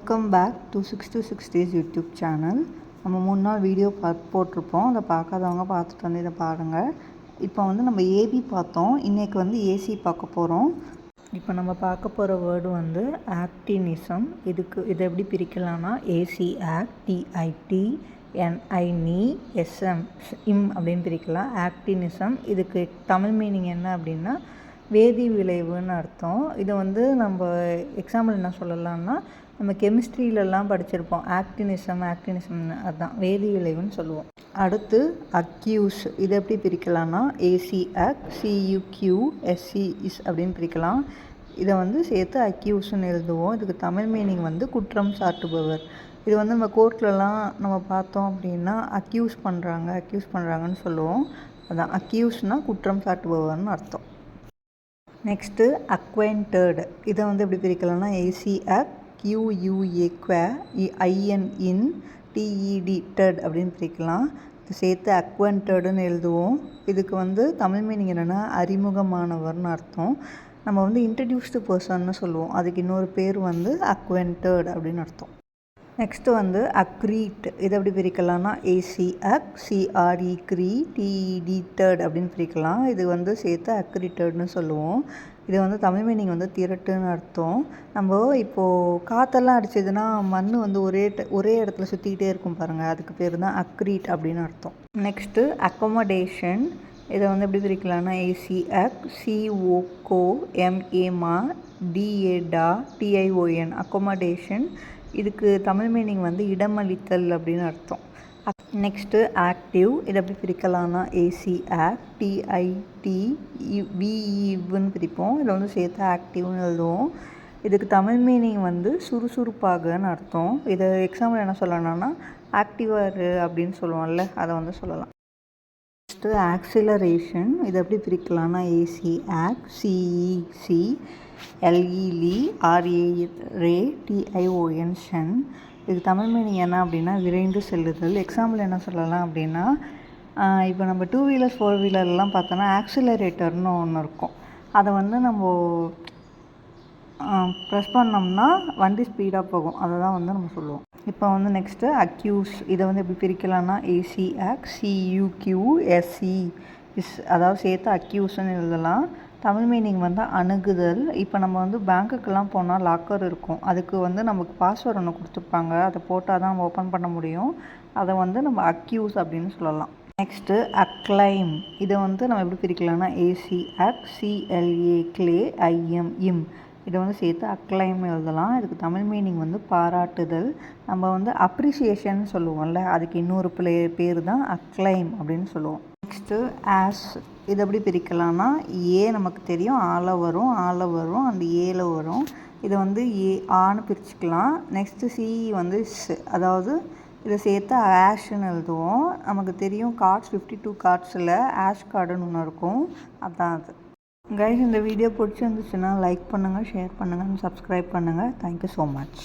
Welcome back to 626 Days YouTube channel. நம்ம 3 நாள் video போட்டிருப்போம். அதை பார்க்காதவங்க பார்த்துட்டு வந்து இதை பாருங்கள். இப்போ வந்து நம்ம ஏபி பார்த்தோம். இன்றைக்கி வந்து ஏசி பார்க்க போகிறோம். இப்போ நம்ம பார்க்க போகிற வேர்டு வந்து ஆக்டினிசம். இதை எப்படி பிரிக்கலாம்னா ஏசி ஆக்ட், டிஐடி, என்ஐனி, எஸ்எம் இம் அப்படின்னு பிரிக்கலாம். ஆக்டினிசம். இதுக்கு தமிழ் மீனிங் என்ன அப்படின்னா வேதி விளைவுன்னு அர்த்தம். இதை வந்து நம்ம எக்ஸாம்பிள் என்ன சொல்லலாம்னா நம்ம கெமிஸ்ட்ரியிலலாம் படிச்சிருப்போம். ஆக்டினிசம்னு அதுதான் வேதி விளைவுன்னு சொல்லுவோம். அடுத்து அக்யூஸ். இதை எப்படி பிரிக்கலாம்னா ஏசி ஆக்ட், சியூக்யூ, எஸ்சி இஸ் அப்படின்னு பிரிக்கலாம். இதை வந்து சேர்த்து அக்யூஸ்ன்னு எழுதுவோம். இதுக்கு தமிழ் மீனிங் வந்து குற்றம் சாட்டுபவர். இது வந்து நம்ம கோர்ட்லலாம் நம்ம பார்த்தோம் அப்படின்னா அக்யூஸ் பண்ணுறாங்கன்னு சொல்லுவோம். அதான் அக்யூஸ்னால் குற்றம் சாட்டுபவர்னு அர்த்தம். Next acquainted. இதை வந்து எப்படி பிரிக்கலாம்னா AC act, QUA IN in, TED ted அப்படின்னு பிரிக்கலாம். இது சேர்த்து அக்வைண்டட்னு எழுதுவோம். இதுக்கு வந்து தமிழ் மீனிங் என்னென்னா அறிமுகமானவர்னு அர்த்தம். நம்ம வந்து இன்ட்ரடியூஸ்டு பர்சன்னு சொல்லுவோம். அதுக்கு இன்னொரு பேர் வந்து அக்வைண்டட் அப்படின்னு அர்த்தம். நெக்ஸ்ட்டு வந்து அக்ரீட். இதை எப்படி பிரிக்கலாம்னா AC act, CRE க்ரீ, TET ted அப்படின்னு பிரிக்கலாம். இது வந்து சேர்த்து அக்ரீட்டட்னு சொல்லுவோம். இது வந்து தமிழ் மீனிங் வந்து திரட்டுன்னு அர்த்தம். நம்ம இப்போது காற்றெல்லாம் அடிச்சதுன்னா மண் வந்து ஒரே இடத்துல சுற்றிக்கிட்டே இருக்கும் பாருங்கள், அதுக்கு பேர் தான் அக்ரீட் அப்படின்னு அர்த்தம். Next accommodation. இதை வந்து எப்படி பிரிக்கலாம்னா ஏசி ஆக்ட், சிஓகோ எம்ஏமா, டிஏடா, டிஐஓஎன் அக்கோமடேஷன். இதுக்கு தமிழ் மீனிங் வந்து இடமளித்தல் அப்படின்னு அர்த்தம். Next active. இதை எப்படி பிரிக்கலாம்னா ஏசி ஆக்ட், டிஐடி விஇன்னு பிரிப்போம். இதை வந்து சேர்த்து ஆக்டிவ்னு எழுதுவோம். இதுக்கு தமிழ் மீனிங் வந்து சுறுசுறுப்பாகன்னு அர்த்தம். இதை எக்ஸாம்பிள் என்ன சொல்லலாம்னா ஆக்டிவாக அப்படின்னு சொல்லுவோம்ல, அதை வந்து சொல்லலாம். Next acceleration. இதை எப்படி பிரிக்கலாம்னா ஏசி ஆக்ட், சிஇசி, எல்இலி, ஆர்ஏ டிஐஓஎன் ஷன். இதுக்கு தமிழ் மீனிங் என்ன அப்படின்னா விரைந்து செல்லுதல். எக்ஸாம்பிள் என்ன சொல்லலாம் அப்படின்னா இப்போ நம்ம 2 வீலர் 4 வீலர்லாம் பார்த்தோன்னா ஆக்சிலரேட்டர்னு ஒன்று இருக்கும். அதை வந்து நம்ம ப்ரெஸ் பண்ணோம்னா வண்டி ஸ்பீடாக போகும். அதை தான் வந்து நம்ம சொல்லுவோம். இப்போ வந்து நெக்ஸ்ட்டு அக்யூஸ். இதை வந்து எப்படி பிரிக்கலாம்னா ஏசி ஆக்ட், சியூக்யூ, எஸ்சி இஸ் அதாவது சேர்த்து அக்யூஸ்ன்னு எழுதலாம். தமிழ் மீனிங் வந்து அணுகுதல். இப்போ நம்ம வந்து பேங்க்குக்கெல்லாம் போனால் லாக்கர் இருக்கும். அதுக்கு வந்து நமக்கு பாஸ்வேர்டு ஒன்று கொடுத்துருப்பாங்க. அதை போட்டால் தான் நம்ம ஓப்பன் பண்ண முடியும். அதை வந்து நம்ம அக்யூஸ் அப்படின்னு சொல்லலாம். Next acclaim. இதை வந்து நம்ம எப்படி பிரிக்கலாம்னா AC act, CLA clay, IM இம். இதை வந்து சேர்த்து அக்ளைம்னு எழுதலாம். இதுக்கு தமிழ் மீனிங் வந்து பாராட்டுதல். நம்ம வந்து அப்ரிசியேஷன் சொல்லுவோம்ல, அதுக்கு இன்னொரு பேர் தான் அக்ளைம் அப்படின்னு சொல்லுவோம். Next as. இதை எப்படி பிரிக்கலாம்னா ஏ நமக்கு தெரியும், ஆல வரும் அந்த ஏல வரும். இதை வந்து ஆன்னு பிரிச்சுக்கலாம். நெக்ஸ்ட்டு சி வந்து அதாவது இதை சேர்த்து ஆஷ்ன்னு எழுதுவோம். நமக்கு தெரியும் கார்ட்ஸ் 52 கார்ட்ஸில் ஆஷ் கார்டுன்னு ஒன்று இருக்கும். அதுதான் அது. கைஸ், இந்த வீடியோ பிடிச்சிருந்துச்சுன்னா லைக் பண்ணுங்கள், ஷேர் பண்ணுங்கள், சப்ஸ்கிரைப் பண்ணுங்கள். Thank you so much.